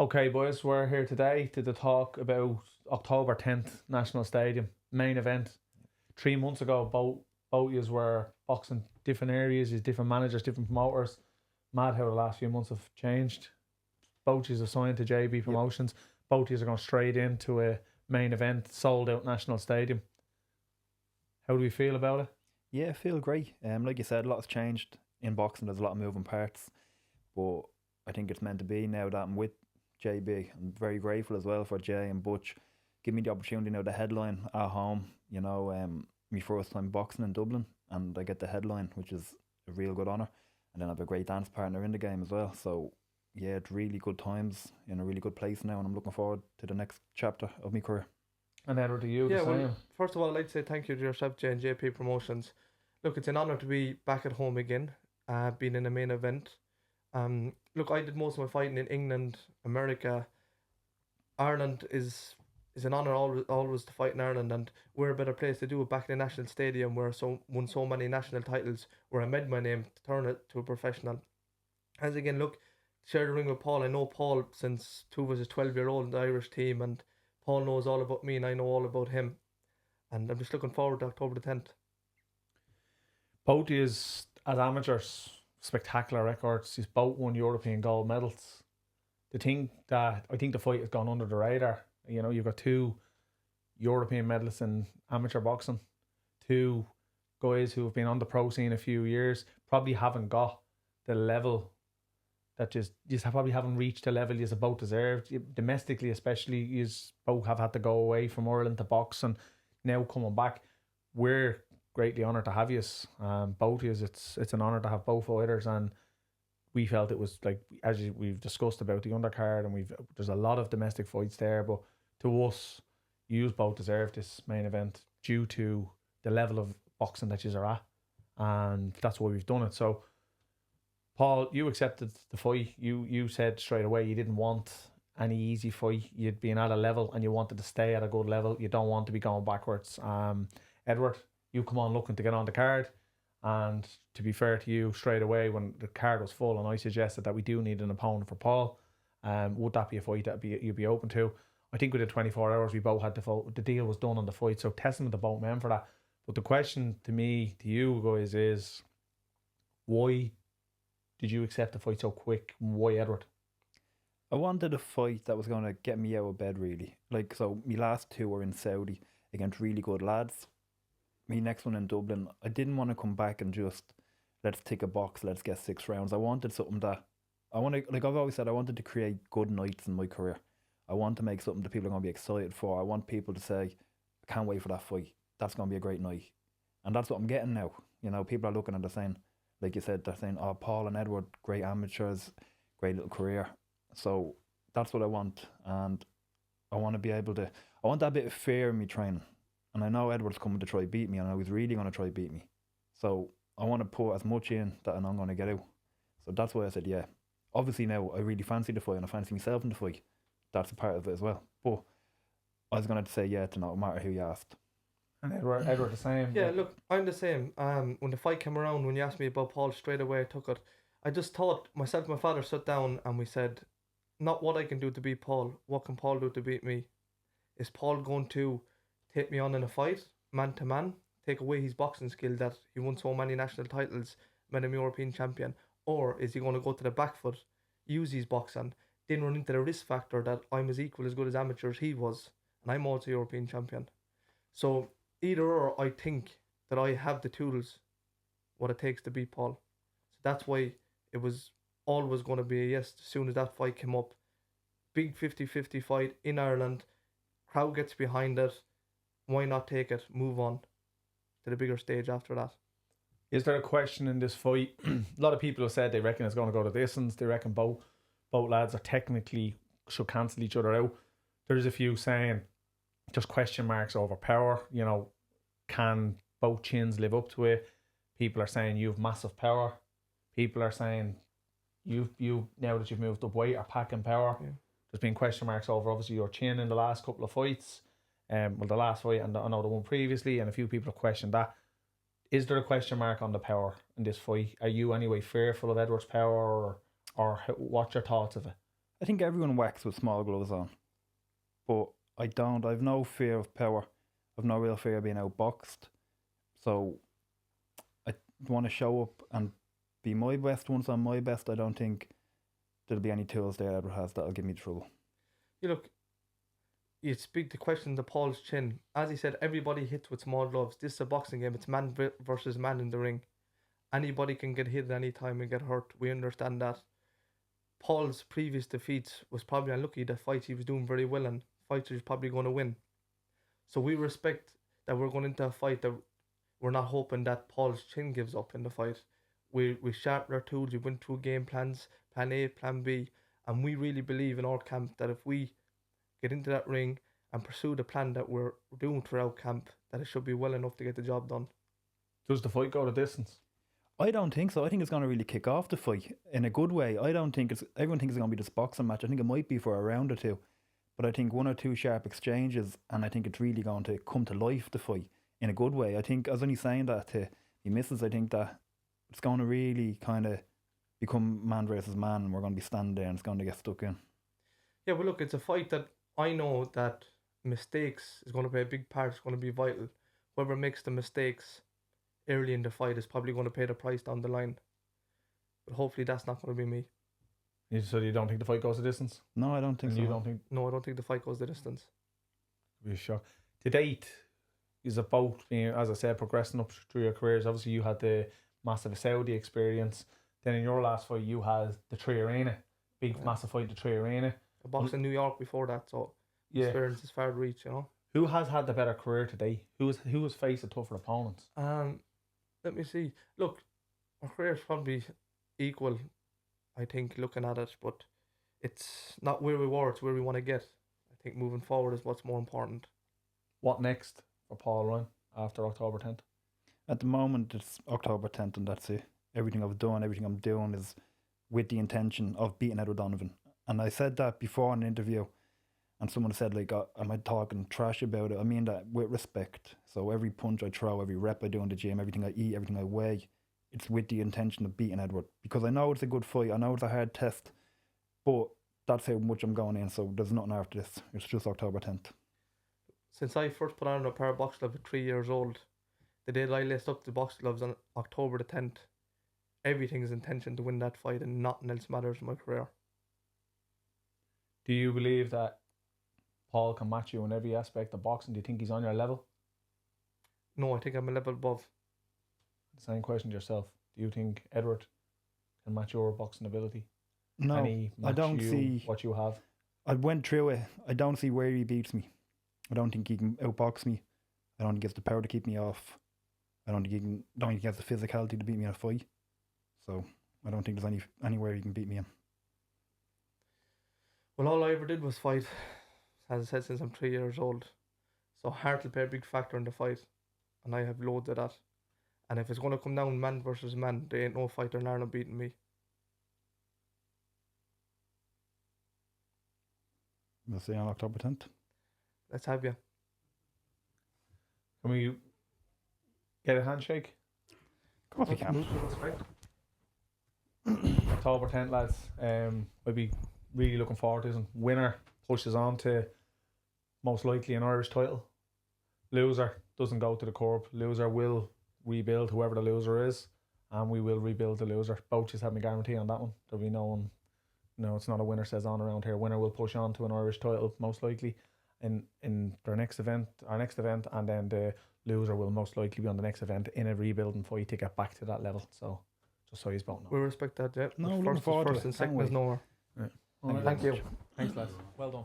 Okay, boys, we're here today to talk about October 10th, National Stadium, main event. 3 months ago, both yous were boxing different areas, yous different managers, different promoters. Mad how the last few months have changed. Both yous assigned to JB Promotions. Both yous are going straight into a main event, sold out National Stadium. How do we feel about it? Yeah, I feel great. Like you said, a lot's changed in boxing. There's a lot of moving parts, but I think it's meant to be now that I'm with JB. I'm very grateful as well for Jay and Butch. Give me the opportunity now to headline at home. My first time boxing in Dublin, and I get the headline, which is a real good honour. And then I have a great dance partner in the game as well. So yeah, it's really good times in a really good place now, and I'm looking forward to the next chapter of my career. And Edward, to you, Yeah, the well, same. first of all, I'd like to say thank you to yourself, Jay and JP Promotions. Look, it's an honour to be back at home again, being in a main event. Look, I did most of my fighting in England, America. Ireland is an honour always to fight in Ireland, and we're a better place to do it back in the national stadium where won so many national titles, where I made my name to turn it to a professional. As again, look, share the ring with Paul. I know Paul since two was a 12-year-old in the Irish team, and Paul knows all about me and I know all about him. And I'm just looking forward to October the 10th. Both is as amateurs, spectacular records. He's both won European gold medals. The thing that I think the fight has gone under the radar. You've got two European medalists in amateur boxing, two guys who have been on the pro scene a few years, probably haven't got the level that just probably haven't reached the level you both deserved. Domestically, especially, you both have had to go away from Ireland to box, and now coming back, we're greatly honoured to have you. Both of you, it's an honour to have both fighters, and we felt it was like, as we've discussed about the undercard, and there's a lot of domestic fights there, but to us, you both deserve this main event due to the level of boxing that you are at, and that's why we've done it. So, Paul, you accepted the fight. You said straight away you didn't want any easy fight. You'd been at a level and you wanted to stay at a good level. You don't want to be going backwards. Edward, you come on looking to get on the card, and to be fair to you, straight away when the card was full and I suggested that we do need an opponent for Paul, would that be a fight that you'd be open to? I think within 24 hours we both had the deal was done on the fight, so testament to both men for that. But the question to you guys is, why did you accept the fight so quick? Why, Edward? I wanted a fight that was going to get me out of bed, really. So my last two were in Saudi against really good lads. My next one in Dublin, I didn't want to come back and just, let's tick a box, let's get 6 rounds. I wanted something that, like I've always said, I wanted to create good nights in my career. I want to make something that people are going to be excited for. I want people to say, I can't wait for that fight. That's going to be a great night. And that's what I'm getting now. People are looking and they're saying, like you said, they're saying, oh, Paul and Edward, great amateurs, great little career. So that's what I want. And I want to be able to, I want that bit of fear in me training. And I know Edward's coming to try beat me, and I was really going to try beat me. So I want to put as much in that I'm going to get out. So that's why I said, yeah. Obviously now I really fancy the fight and I fancy myself in the fight. That's a part of it as well. But I was going to say yeah to no matter who you asked. And Edward the same. Yeah, look, I'm the same. When the fight came around, when you asked me about Paul, straight away I took it. I just thought, myself and my father sat down and we said, not what I can do to beat Paul, what can Paul do to beat me? Is Paul going to take me on in a fight, man to man, take away his boxing skill that he won so many national titles, made him European champion? Or is he going to go to the back foot, use his boxing, then run into the risk factor that I'm as equal as good as amateurs he was, and I'm also European champion? So either or, I think that I have the tools, what it takes to beat Paul. So that's why it was always going to be a yes as soon as that fight came up. Big 50-50 fight in Ireland, crowd gets behind it, why not take it, move on to the bigger stage after that? Is there a question in this fight? A lot of people have said they reckon it's going to go the distance. They reckon both lads are technically should cancel each other out. There's a few saying just question marks over power. Can both chins live up to it? People are saying you have massive power. People are saying you now that you've moved up weight are packing power. Yeah. There's been question marks over obviously your chin in the last couple of fights. The last fight and I know the one previously, and a few people have questioned that. Is there a question mark on the power in this fight? Are you anyway fearful of Edward's power, or what's your thoughts of it? I think everyone whacks with small gloves on, but I don't. I've no fear of power. I've no real fear of being outboxed. So I want to show up and be my best. Once I'm my best, I don't think there'll be any tools there Edward has that'll give me trouble. You look, you speak the question to Paul's chin. As he said, everybody hits with small gloves. This is a boxing game. It's man versus man in the ring. Anybody can get hit at any time and get hurt. We understand that. Paul's previous defeats was probably unlucky. The fights he was doing very well and fights he was probably going to win. So we respect that we're going into a fight that we're not hoping that Paul's chin gives up in the fight. We sharpen our tools. We went through game plans, plan A, plan B, and we really believe in our camp that if we get into that ring and pursue the plan that we're doing throughout camp, that it should be well enough to get the job done. Does the fight go the distance? I don't think so. I think it's going to really kick off the fight in a good way. I don't think everyone thinks it's going to be this boxing match. I think it might be for a round or two, but I think 1 or 2 sharp exchanges, and I think it's really going to come to life, the fight, in a good way. I think I was only saying that to the missus. I think that it's going to really kind of become man versus man, and we're going to be standing there and it's going to get stuck in. Yeah, well, look, it's a fight that I know that mistakes is going to play a big part. It's going to be vital. Whoever makes the mistakes early in the fight is probably going to pay the price down the line. But hopefully that's not going to be me. So you don't think the fight goes the distance? No, I don't think And so. you don't think? No, I don't think the fight goes the distance. Be a shock. To date, is about being, as I said, progressing up through your careers. Obviously, you had the massive Saudi experience. Then in your last fight, you had the Tree Arena, massive fight in the Tree Arena. I boxed in New York before that, so experience is far to reach, you know. Who has had the better career today? Who has faced a tougher opponents? Let me see. Look, our career's probably equal, I think, looking at it, but it's not where we were, it's where we want to get. I think moving forward is what's more important. What next for Paul Ryan after October 10th? At the moment, it's October 10th, and that's it. Everything I've done, everything I'm doing is with the intention of beating Edward Donovan. And I said that before in an interview, and someone said, like, am I talking trash about it? I mean that with respect. So every punch I throw, every rep I do in the gym, everything I eat, everything I weigh, it's with the intention of beating Edward. Because I know it's a good fight, I know it's a hard test, but that's how much I'm going in, so there's nothing after this. It's just October 10th. Since I first put on a pair of box gloves at 3 years old, the day that I laced up the box gloves on October the 10th, everything is intention to win that fight and nothing else matters in my career. Do you believe that Paul can match you in every aspect of boxing? Do you think he's on your level? No, I think I'm a level above. The same question to yourself. Do you think Edward can match your boxing ability? No, Can he match I don't see what you have? I went through it. I don't see where he beats me. I don't think he can outbox me. I don't think he has the power to keep me off. I don't think he has the physicality to beat me in a fight. So I don't think there's anywhere he can beat me in. Well, all I ever did was fight, as I said, since I'm 3 years old. So heart will play a big factor in the fight, and I have loads of that. And if it's going to come down man versus man, there ain't no fighter in Ireland beating me. We'll see on October 10th. Let's have you. Can we get a handshake? Of course we can. October 10th, lads. I'd be really looking forward to this. Winner pushes on to most likely an Irish title. Loser doesn't go to the curb. Loser will rebuild whoever the loser is, and we will rebuild the loser. Both just have me guarantee on that one. There'll be no one. No, it's not a winner says on around here. Winner will push on to an Irish title most likely in their next event, our next event, and then the loser will most likely be on the next event in a rebuilding fight to get back to that level. So just so you both know. We respect that, yeah. No, First looking is forward to first it. and Can't second is wait. nowhere. Yeah. Thank you. Thanks, lads. Well done.